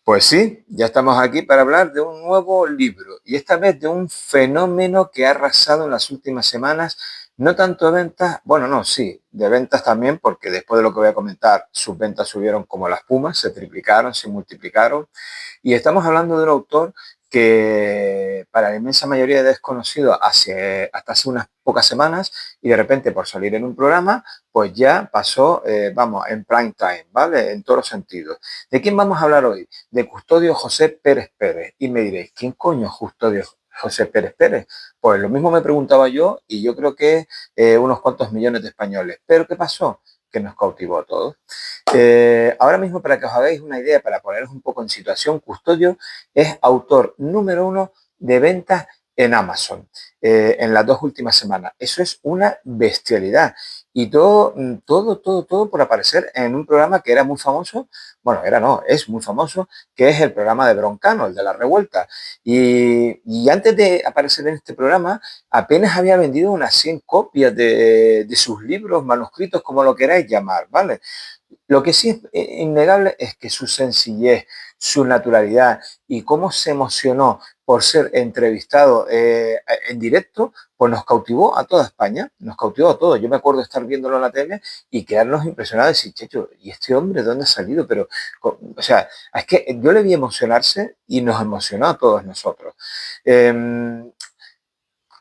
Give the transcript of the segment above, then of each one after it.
Pues sí, ya estamos aquí para hablar de un nuevo libro y esta vez de un fenómeno que ha arrasado en las últimas semanas, no tanto de ventas, bueno, no, sí, de ventas también, porque después de lo que voy a comentar, sus ventas subieron como las pumas, se triplicaron, se multiplicaron. Y estamos hablando de un autor que para la inmensa mayoría es desconocido hasta hace unas pocas semanas y de repente por salir en un programa, pues ya pasó, vamos, en prime time, ¿vale? En todos los sentidos. ¿De quién vamos a hablar hoy? De Custodio José Pérez Pérez. Y me diréis, ¿quién coño es Custodio José Pérez Pérez? Pues lo mismo me preguntaba yo y yo creo que unos cuantos millones de españoles. ¿Pero qué pasó? Que nos cautivó a todos. Ahora mismo, para que os hagáis una idea, para poneros un poco en situación, Custodio es autor número uno de ventas en Amazon en las 2 últimas semanas. Eso es una bestialidad. Y todo por aparecer en un programa que era muy famoso, bueno, era no, es muy famoso, que es el programa de Broncano, el de la revuelta. Y antes de aparecer en este programa, apenas había vendido unas 100 copias de sus libros, manuscritos, como lo queráis llamar, ¿vale? Lo que sí es innegable es que su sencillez, su naturalidad y cómo se emocionó por ser entrevistado en directo, pues nos cautivó a toda España, nos cautivó a todos. Yo me acuerdo de estar viéndolo en la tele y quedarnos impresionados y decir, checho, ¿y este hombre de dónde ha salido? Pero, o sea, es que yo le vi emocionarse y nos emocionó a todos nosotros.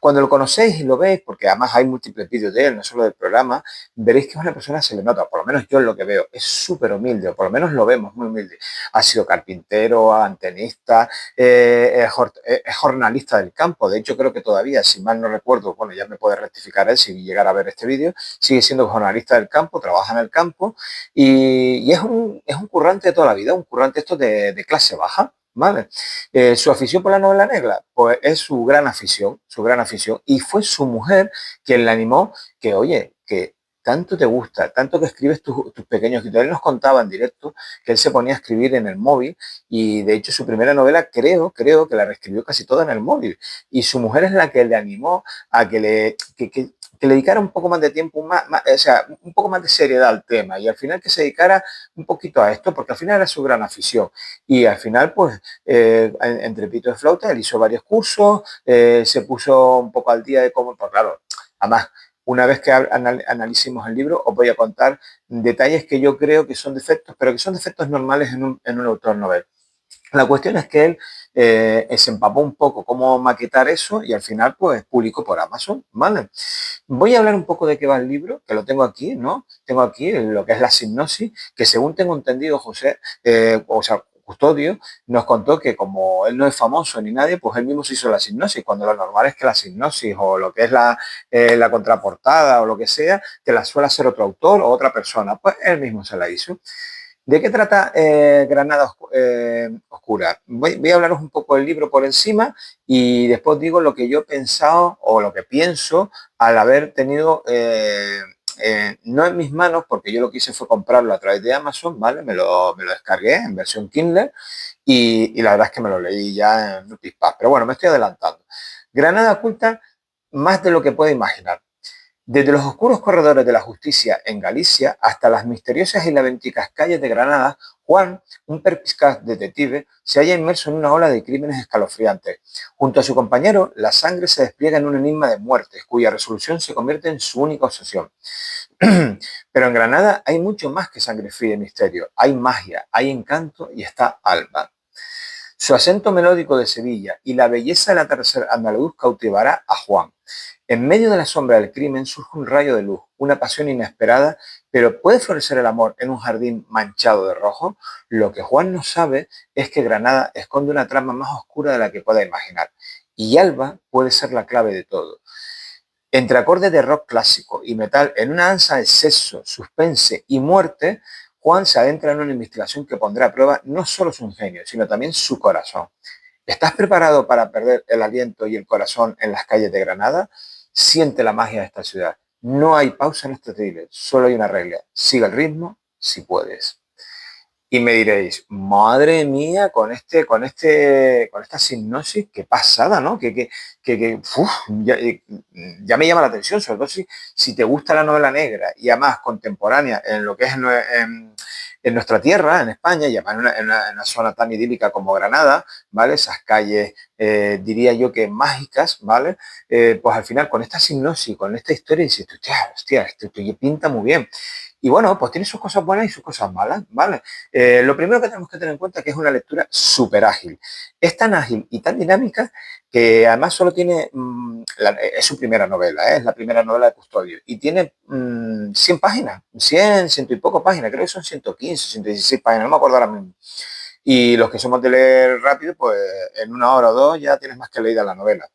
Cuando lo conocéis y lo veis, porque además hay múltiples vídeos de él, no solo del programa, veréis que es una persona, se le nota, por lo menos yo es lo que veo, es súper humilde, o por lo menos lo vemos muy humilde. Ha sido carpintero, antenista, es jornalista del campo, de hecho creo que todavía, si mal no recuerdo, bueno, ya me puede rectificar él si llegara a ver este vídeo, sigue siendo jornalista del campo, trabaja en el campo y es un currante de toda la vida, un currante esto de clase baja. ¿Vale? Su afición por la novela negra, pues es su gran afición, su gran afición. Y fue su mujer quien le animó que, oye, que tanto te gusta, tanto que escribes tus pequeños escritos. Él nos contaba en directo que él se ponía a escribir en el móvil y de hecho su primera novela creo que la reescribió casi toda en el móvil. Y su mujer es la que le animó a que le dedicara un poco más de tiempo, o sea, un poco más de seriedad al tema y al final que se dedicara un poquito a esto, porque al final era su gran afición. Y al final, pues, entre pito y flauta, él hizo varios cursos, se puso un poco al día de cómo, pues claro, además, una vez que analicemos el libro, os voy a contar detalles que yo creo que son defectos, pero que son defectos normales en un autor novel. La cuestión es que él se empapó un poco cómo maquetar eso y al final pues publicó por Amazon, ¿vale? Voy a hablar un poco de qué va el libro, que lo tengo aquí, ¿no? Tengo aquí lo que es la sinopsis, que según tengo entendido José, o sea, Custodio, nos contó que como él no es famoso ni nadie, pues él mismo se hizo la sinopsis, cuando lo normal es que la sinopsis o lo que es la contraportada o lo que sea, que la suele hacer otro autor o otra persona, pues él mismo se la hizo. ¿De qué trata Granada Oscura? Voy a hablaros un poco del libro por encima y después digo lo que yo he pensado o lo que pienso al haber tenido, no en mis manos, porque yo lo que hice fue comprarlo a través de Amazon, ¿vale? Me lo descargué en versión Kindle y la verdad es que me lo leí ya en un pispás. Pero bueno, me estoy adelantando. Granada oculta más de lo que puede imaginar. Desde los oscuros corredores de la justicia en Galicia hasta las misteriosas y laberínticas calles de Granada, Juan, un perspicaz detective, se halla inmerso en una ola de crímenes escalofriantes. Junto a su compañero, la sangre se despliega en un enigma de muertes, cuya resolución se convierte en su única obsesión. Pero en Granada hay mucho más que sangre fría y misterio. Hay magia, hay encanto y está Alba. Su acento melódico de Sevilla y la belleza del atardecer andaluz cautivará a Juan. En medio de la sombra del crimen surge un rayo de luz, una pasión inesperada, pero ¿puede florecer el amor en un jardín manchado de rojo? Lo que Juan no sabe es que Granada esconde una trama más oscura de la que pueda imaginar. Y Alba puede ser la clave de todo. Entre acordes de rock clásico y metal, en una danza de sexo, suspense y muerte, Juan se adentra en una investigación que pondrá a prueba no solo su ingenio, sino también su corazón. ¿Estás preparado para perder el aliento y el corazón en las calles de Granada? Siente la magia de esta ciudad. No hay pausa en este thriller, solo hay una regla. Sigue el ritmo si puedes. Y me diréis, madre mía, con esta sinopsis, qué pasada, ¿no? Ya me llama la atención, sobre todo si te gusta la novela negra y además contemporánea en lo que es en nuestra tierra, en España, y además en una zona tan idílica como Granada, ¿vale? Esas calles, diría yo que mágicas, ¿vale? Pues al final con esta hipnosis, con esta historia, dices, hostia, esto pinta muy bien. Y bueno, pues tiene sus cosas buenas y sus cosas malas, ¿vale? Lo primero que tenemos que tener en cuenta es que es una lectura súper ágil. Es tan ágil y tan dinámica que además solo tiene, es su primera novela, es la primera novela de Custodio, y tiene 100 páginas, 100, ciento y poco páginas, creo que son 115, 116 páginas, no me acuerdo ahora mismo. Y los que somos de leer rápido, pues en una hora o dos ya tienes más que leída la novela.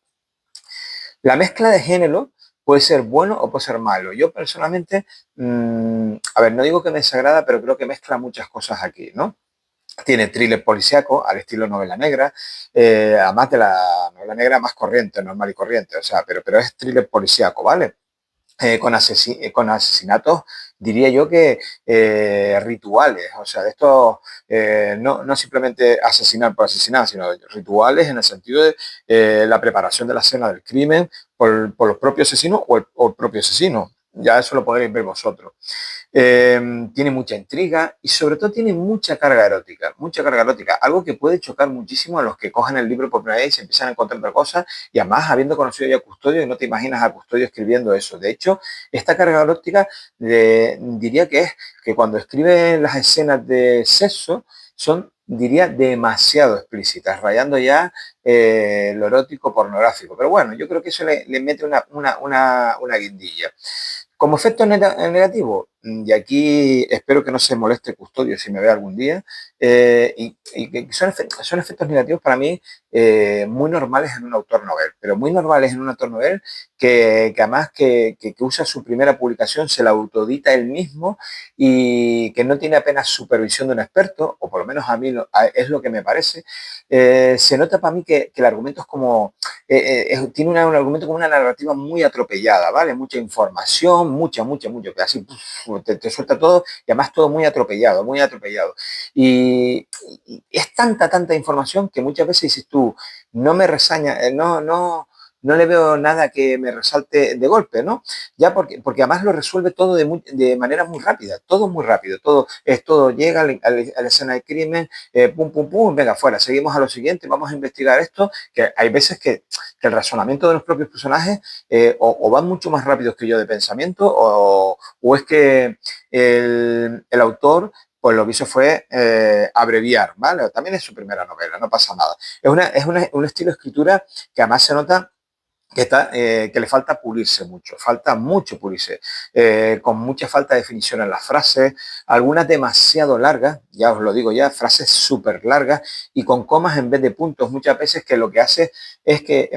La mezcla de género puede ser bueno o puede ser malo. Yo personalmente, a ver, no digo que me desagrada, pero creo que mezcla muchas cosas aquí, ¿no? Tiene thriller policíaco al estilo novela negra, además de la novela negra más corriente, normal y corriente, o sea, pero es thriller policíaco, ¿vale? Con asesinatos, diría yo que rituales, o sea, de estos, no simplemente asesinar por asesinar, sino rituales en el sentido de la preparación de la escena del crimen por los propios asesinos o el propio asesino. Ya eso lo podréis ver vosotros. Tiene mucha intriga y sobre todo tiene mucha carga erótica, algo que puede chocar muchísimo a los que cojan el libro por primera vez y se empiezan a encontrar otra cosa, y además habiendo conocido ya a Custodio, y no te imaginas a Custodio escribiendo eso. De hecho, esta carga erótica diría que es que cuando escribe las escenas de sexo son, diría, demasiado explícitas, rayando ya lo erótico pornográfico. Pero bueno, yo creo que eso le mete una guindilla. Como efecto negativo, y aquí espero que no se moleste Custodio si me ve algún día, y que son efectos negativos para mí muy normales en un autor novel, pero muy normales en un autor novel que además que usa su primera publicación, se la autodita él mismo y que no tiene apenas supervisión de un experto, o por lo menos a mí es lo que me parece. Se nota para mí que el argumento es como tiene un argumento con una narrativa muy atropellada, ¿vale? Mucha información, mucho, que así te suelta todo y además todo muy atropellado, muy atropellado. Y es tanta información que muchas veces dices tú, no me resaña, no le veo nada que me resalte de golpe, ¿no? Ya porque además lo resuelve todo de manera muy rápida, todo muy rápido, todo llega a la escena de crimen, pum, venga, fuera, seguimos a lo siguiente, vamos a investigar esto, que hay veces que el razonamiento de los propios personajes o van mucho más rápidos que yo de pensamiento o es que el autor pues lo que hizo fue abreviar, ¿vale? También es su primera novela, no pasa nada. Un estilo de escritura que además se nota que le falta pulirse mucho, falta mucho pulirse, con mucha falta de definición en las frases, algunas demasiado largas, ya os lo digo ya, frases súper largas y con comas en vez de puntos, muchas veces que lo que hace es que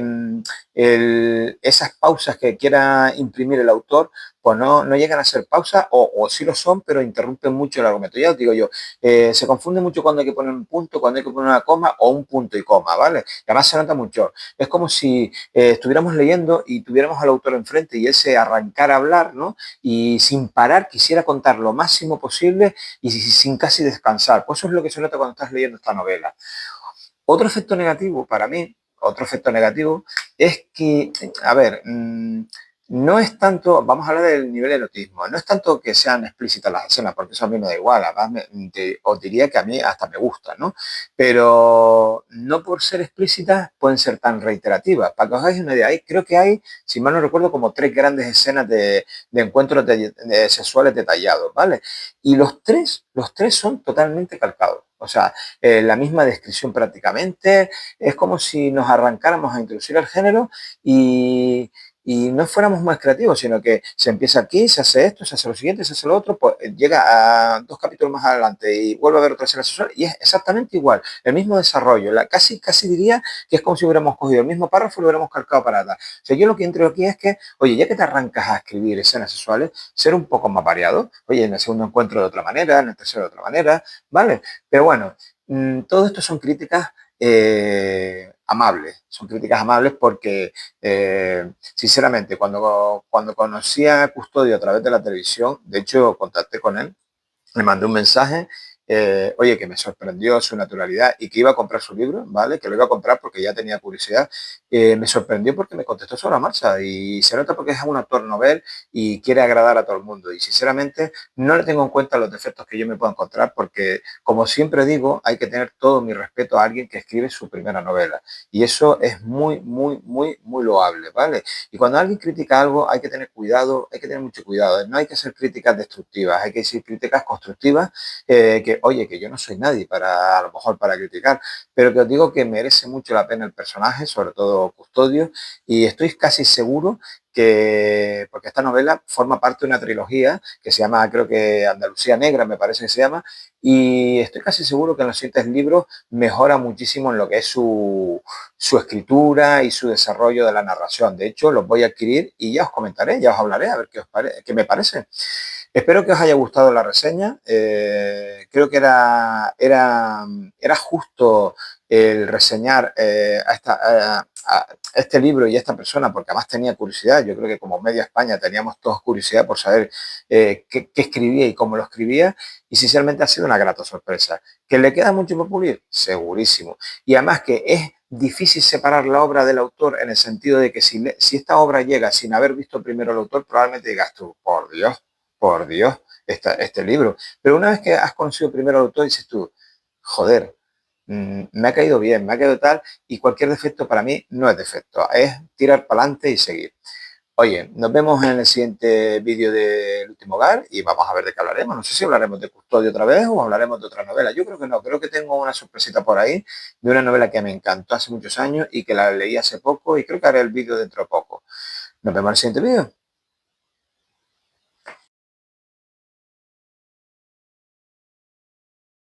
esas pausas que quiera imprimir el autor, pues no llegan a ser pausas o sí lo son, pero interrumpen mucho el argumento. Ya os digo yo, se confunde mucho cuando hay que poner un punto, cuando hay que poner una coma o un punto y coma, ¿vale? Y además se nota mucho. Es como si estuviéramos leyendo y tuviéramos al autor enfrente y él se arrancara a hablar, ¿no? Y sin parar quisiera contar lo máximo posible y sin casi descansar. Pues eso es lo que se nota cuando estás leyendo esta novela. Otro efecto negativo para mí, otro efecto negativo, es que, a ver, no es tanto, vamos a hablar del nivel de erotismo, no es tanto que sean explícitas las escenas, porque eso a mí me da igual, además os diría que a mí hasta me gusta, ¿no? Pero no por ser explícitas pueden ser tan reiterativas. Para que os hagáis una idea, creo que hay, si mal no recuerdo, como 3 grandes escenas de encuentros sexuales detallados, ¿vale? Y los tres son totalmente calcados. O sea, la misma descripción prácticamente, es como si nos arrancáramos a introducir el género y no fuéramos más creativos, sino que se empieza aquí, se hace esto, se hace lo siguiente, se hace lo otro, pues llega a 2 capítulos más adelante y vuelve a haber otra escena sexual y es exactamente igual, el mismo desarrollo, casi diría que es como si hubiéramos cogido el mismo párrafo y lo hubiéramos calcado para atrás. O sea, yo lo que entro aquí es que, oye, ya que te arrancas a escribir escenas sexuales, ser un poco más variado, oye, en el segundo encuentro de otra manera, en el tercero de otra manera, ¿vale? Pero bueno, todo esto son críticas amables, porque, sinceramente, cuando conocí a Custodio a través de la televisión, de hecho, contacté con él, le mandé un mensaje oye, que me sorprendió su naturalidad y que iba a comprar su libro, ¿vale? Que lo iba a comprar porque ya tenía curiosidad. Me sorprendió porque me contestó sobre la marcha y se nota porque es un autor novel y quiere agradar a todo el mundo. Y sinceramente no le tengo en cuenta los defectos que yo me puedo encontrar porque, como siempre digo, hay que tener todo mi respeto a alguien que escribe su primera novela. Y eso es muy, muy, muy, muy loable, ¿vale? Y cuando alguien critica algo hay que tener cuidado, hay que tener mucho cuidado. No hay que hacer críticas destructivas, hay que hacer críticas constructivas que, oye, que yo no soy nadie para, a lo mejor, para criticar, pero que os digo que merece mucho la pena el personaje, sobre todo Custodio, y estoy casi seguro que, porque esta novela forma parte de una trilogía que se llama, creo que Andalucía Negra, me parece que se llama, y estoy casi seguro que en los siguientes libros mejora muchísimo en lo que es su escritura y su desarrollo de la narración. De hecho, los voy a adquirir y ya os comentaré, ya os hablaré, a ver qué me parece. Espero que os haya gustado la reseña. Creo que era justo el reseñar a este libro y a esta persona, porque además tenía curiosidad. Yo creo que como media España teníamos todos curiosidad por saber qué escribía y cómo lo escribía. Y sinceramente ha sido una grata sorpresa. ¿Que le queda mucho por pulir? Segurísimo. Y además que es difícil separar la obra del autor en el sentido de que si esta obra llega sin haber visto primero el autor, probablemente digas tú, por Dios, este libro. Pero una vez que has conocido primero al autor, dices tú, joder, me ha caído bien, me ha caído tal, y cualquier defecto para mí no es defecto, es tirar para adelante y seguir. Oye, nos vemos en el siguiente vídeo del Último Hogar y vamos a ver de qué hablaremos. No sé si hablaremos de Custodio otra vez o hablaremos de otra novela. Yo creo que no, creo que tengo una sorpresita por ahí de una novela que me encantó hace muchos años y que la leí hace poco y creo que haré el vídeo dentro de poco. Nos vemos en el siguiente vídeo.